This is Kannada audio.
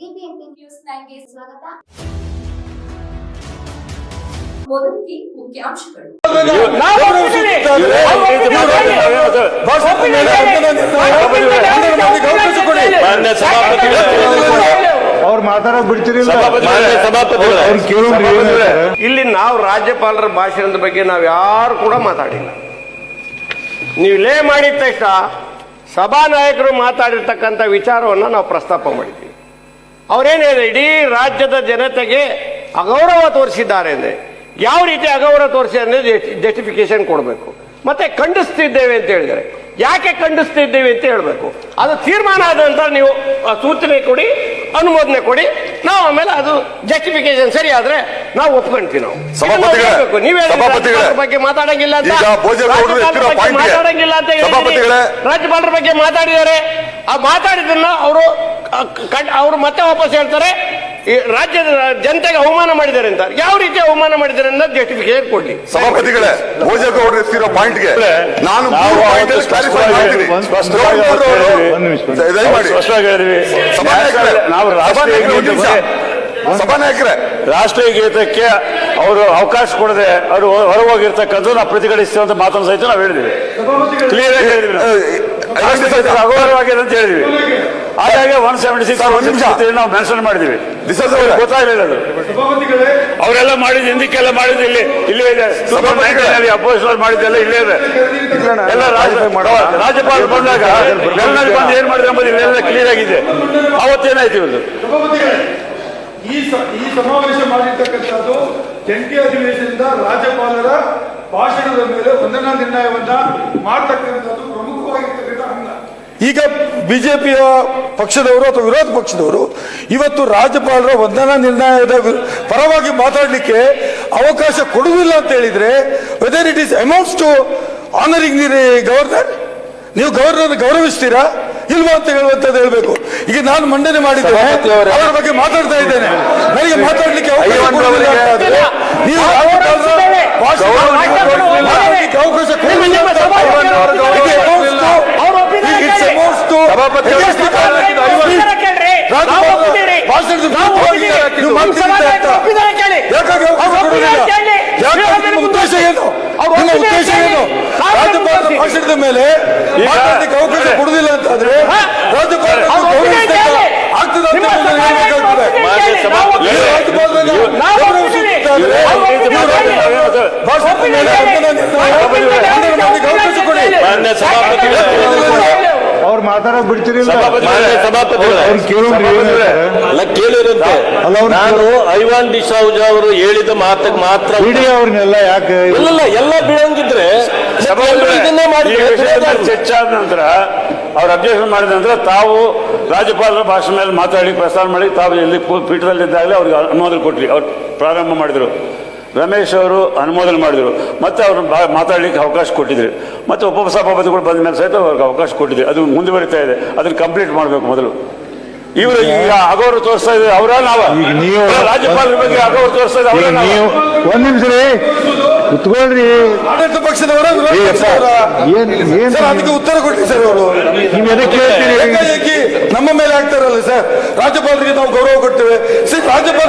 ಬಿಬಿಎಂಪಿ ನ್ಯೂಸ್ 9ಗೆ ಸ್ವಾಗತ. ಮೊದಲಿಗೆ ಮುಖ್ಯಾಂಶಗಳು. ಅವ್ರು ಮಾತಾಡೋದು ಬಿಡ್ತೀರಿ. ಇಲ್ಲಿ ನಾವು ರಾಜ್ಯಪಾಲರ ಭಾಷಣದ ಬಗ್ಗೆ ನಾವು ಯಾರು ಕೂಡ ಮಾತಾಡಿಲ್ಲ. ನೀವು ಲೇ ಮಾಡಿದ ತಕ್ಷಣ ಸಭಾನಾಯಕರು ಮಾತಾಡಿರ್ತಕ್ಕಂಥ ವಿಚಾರವನ್ನು ನಾವು ಪ್ರಸ್ತಾಪ ಮಾಡಿದ್ದೀವಿ. ಅವರೇನಿದೆ, ಇಡೀ ರಾಜ್ಯದ ಜನತೆಗೆ ಅಗೌರವ ತೋರಿಸಿದ್ದಾರೆ ಅಂದರೆ ಯಾವ ರೀತಿ ಅಗೌರವ ತೋರಿಸಿ ಅಂದರೆ ಜಸ್ಟಿಫಿಕೇಶನ್ ಕೊಡಬೇಕು. ಮತ್ತೆ ಖಂಡಿಸ್ತಿದ್ದೇವೆ ಅಂತ ಹೇಳಿದರೆ ಯಾಕೆ ಖಂಡಿಸ್ತಿದ್ದೇವೆ ಅಂತ ಹೇಳಬೇಕು. ಅದು ತೀರ್ಮಾನ ಆದ ನಂತರ ನೀವು ಸೂಚನೆ ಕೊಡಿ, ಅನುಮೋದನೆ ಕೊಡಿ, ನಾವು ಆಮೇಲೆ ಅದು ಜಸ್ಟಿಫಿಕೇಶನ್ ಸರಿ ಆದ್ರೆ ನಾವು ಒಪ್ಕೊಂತೀವಿ. ನಾವು ನೀವೇ ಬಗ್ಗೆ ಮಾತಾಡಂಗಿಲ್ಲ ಅಂತ ಮಾತಾಡಂಗಿಲ್ಲ ಅಂತ ರಾಜ್ಯಪಾಲರ ಬಗ್ಗೆ ಮಾತಾಡಿದ್ದಾರೆ. ಆ ಮಾತಾಡಿದ್ದನ್ನ ಅವರು ಮತ್ತೆ ವಾಪಸ್ ಹೇಳ್ತಾರೆ ರಾಜ್ಯದ ಜನತೆಗೆ ಅವಮಾನ ಮಾಡಿದ್ದಾರೆ ಅಂತ. ಯಾವ ರೀತಿ ಅವಮಾನ ಮಾಡಿದ್ದಾರೆ ಅಂತ ಜಸ್ಟಿಫಿಕೇಶನ್ ಕೊಡ್ಲಿ. ಸಭಾಪತಿಗಳೇ, ಭೋಜೇಗೌಡರು ಎತ್ತಿರೋ ಪಾಯಿಂಟ್ಗೆ ನಾನು ಸಭಾನಾಯಕರೇ, ರಾಷ್ಟ್ರೀಯ ಗೀತಕ್ಕೆ ಅವರು ಅವಕಾಶ ಕೊಡದೆ ಅವರು ಹೊರಗೋಗಿರ್ತಕ್ಕಂಥ ನಾವು ಪ್ರತಿಭಟಿಸ್ತೇವೆ ಅಂತ ಮಾತನ್ನು ಸಹಿತ ನಾವು ಹೇಳಿದ್ವಿ. ಕ್ಲಿಯರ್ ಆಗಿ ಹೇಳಿದ್ವಿ, ಅಗೌರವಾಗಿದೆ ಅಂತ ಹೇಳಿದ್ವಿ. ಹಾಗಾಗಿ 176 ನಾವು ಮೆನ್ಷನ್ ಮಾಡಿದ್ವಿ. ಗೊತ್ತಾಗಲಿಲ್ಲ ಅದು. ಅವರೆಲ್ಲ ಮಾಡಿದ್ದು ಹಿಂದಕ್ಕೆಲ್ಲ ಮಾಡಿದ್ದು ಇಲ್ಲಿ ಇದೆ. ಅಪೋಸಿಷನ್ ಮಾಡಿದ್ದೆಲ್ಲ ಇಲ್ಲೇ ಇದೆ. ಎಲ್ಲ ರಾಜ್ಯಪಾಲರು ಬಂದಾಗ ಬೆಂಗಳೂರಿಗೆ ಬಂದು ಏನ್ ಮಾಡಿದ್ರೆ ಎಂಬುದು ಇಲ್ಲೆಲ್ಲ ಕ್ಲಿಯರ್ ಆಗಿದೆ. ಅವತ್ತೇನಾಯ್ತು ಇವತ್ತು ಈ ಸಮಾವೇಶ ಮಾಡಿರ್ತಕ್ಕಂಥದ್ದು ಜಂಟಿ ಅಧಿವೇಶನದ ರಾಜ್ಯಪಾಲರ ಭಾಷಣದ ಮೇಲೆ ವಂದನಾ ನಿರ್ಣಯವನ್ನ ಮಾಡತಕ್ಕಂಥದ್ದು ಪ್ರಮುಖವಾಗಿರ್ತಕ್ಕಂಥ ಅಂಗ. ಈಗ ಬಿಜೆಪಿಯ ಪಕ್ಷದವರು ಅಥವಾ ವಿರೋಧ ಪಕ್ಷದವರು ಇವತ್ತು ರಾಜ್ಯಪಾಲರ ವಂದನಾ ನಿರ್ಣಯದ ಪರವಾಗಿ ಮಾತಾಡಲಿಕ್ಕೆ ಅವಕಾಶ ಕೊಡುವುದಿಲ್ಲ ಅಂತ ಹೇಳಿದ್ರೆ whether it is amounts to honouring the governor, ನೀವು ಗವರ್ನರ್ ಗೌರವಿಸ್ತೀರಾ ಇಲ್ವಾ ಅಂತ ಹೇಳುವಂತದ್ದು ಹೇಳ್ಬೇಕು. ಈಗ ನಾನು ಮಂಡನೆ ಮಾಡಿದ್ದೇನೆ, ಅವರ ಬಗ್ಗೆ ಮಾತಾಡ್ತಾ ಇದ್ದೇನೆ, ನನಗೆ ಮಾತಾಡ್ಲಿಕ್ಕೆ ಅವಕಾಶ ಕೊಡುವುದಿಲ್ಲ ಅಂತಾದ್ರೆ ನೀವು ಉದ್ದೇಶ ಏನು? ನಿಮ್ಮ ಉದ್ದೇಶ ಏನು? ರಾಜ್ಯಪಾಲರ ಭಾಷಣದ ಮೇಲೆ ಮಾತಾಡ್ಲಿಕ್ಕೆ ಅವಕಾಶ ಕೊಡುವುದಿಲ್ಲ ಅಂತಾದ್ರೆ ರಾಜ್ಯಪಾಲ ಆಗ್ತದೆ ಅಂತ ಹೇಳ್ಬೇಕಾಗ್ತದೆ. ಅವ್ರು ಮಾತಾಡೋದು ಬಿಡ್ತೀರಿ. ಕೇಳಿರಂತೆ ನಾನು ಐವಾನ್ ಡಿಸೌಜ ಅವರು ಹೇಳಿದ ಮಾತಕ್ಕೆ ಮಾತ್ರ ಅವ್ರನ್ನೆಲ್ಲ ಯಾಕೆ ಎಲ್ಲ ಬೀಳಂಗಿದ್ರೆ ಚರ್ಚೆ ಆದ ನಂತರ ಅವ್ರು ಅಬ್ಜೆಕ್ಷನ್ ಮಾಡಿದ ನಂತರ ತಾವು ರಾಜ್ಯಪಾಲರ ಭಾಷಣ ಮೇಲೆ ಮಾತಾಡಿ ಪ್ರಸ್ತಾವ ಮಾಡಿ ತಾವು ಇಲ್ಲಿ ಪೀಠದಲ್ಲಿದ್ದಾಗಲೇ ಅವ್ರಿಗೆ ಅನುಮೋದನೆ ಕೊಟ್ರಿ. ಅವ್ರು ಪ್ರಾರಂಭ ಮಾಡಿದರು, ರಮೇಶ್ ಅವರು ಅನುಮೋದನೆ ಮಾಡಿದರು, ಮತ್ತೆ ಅವ್ರು ಮಾತಾಡಲಿಕ್ಕೆ ಅವಕಾಶ ಕೊಟ್ಟಿದ್ರಿ. ಮತ್ತೆ ಉಪಸಭಾಪತಿಗಳು ಬಂದ ಮೇಲೆ ಸಹಿತ ಅವ್ರಿಗೆ ಅವಕಾಶ ಕೊಟ್ಟಿದ್ರಿ. ಅದು ಮುಂದುವರಿತಾ ಇದೆ, ಅದನ್ನು ಕಂಪ್ಲೀಟ್ ಮಾಡಬೇಕು. ಮೊದಲು ಇವರು ಈಗ ಅಗೌರವ ತೋರಿಸ್ತಾ ಇದ್ದಾರೆ ಅವರ ನಾವ ರಾಜ್ಯಪಾಲರ ಬಗ್ಗೆ ಅಗೌರವ ತೋರಿಸ್ತಾ ಇದ್ದಾರೆ ನೀವು. ಒಂದ್ ನಿಮಿಷ ರೀ ಕುತ್ಕೊಳ್ರಿ. ಆಡಳಿತ ಪಕ್ಷದವರ ಅದಕ್ಕೆ ಉತ್ತರ ಕೊಡ್ರಿ ಸರ್. ಅವರು ನಮ್ಮ ಮೇಲೆ ಆಗ್ತಾರಲ್ಲ ಸರ್, ರಾಜ್ಯಪಾಲರಿಗೆ ನಾವು ಗೌರವ ಕೊಡ್ತೇವೆ. ರಾಜ್ಯಪಾಲ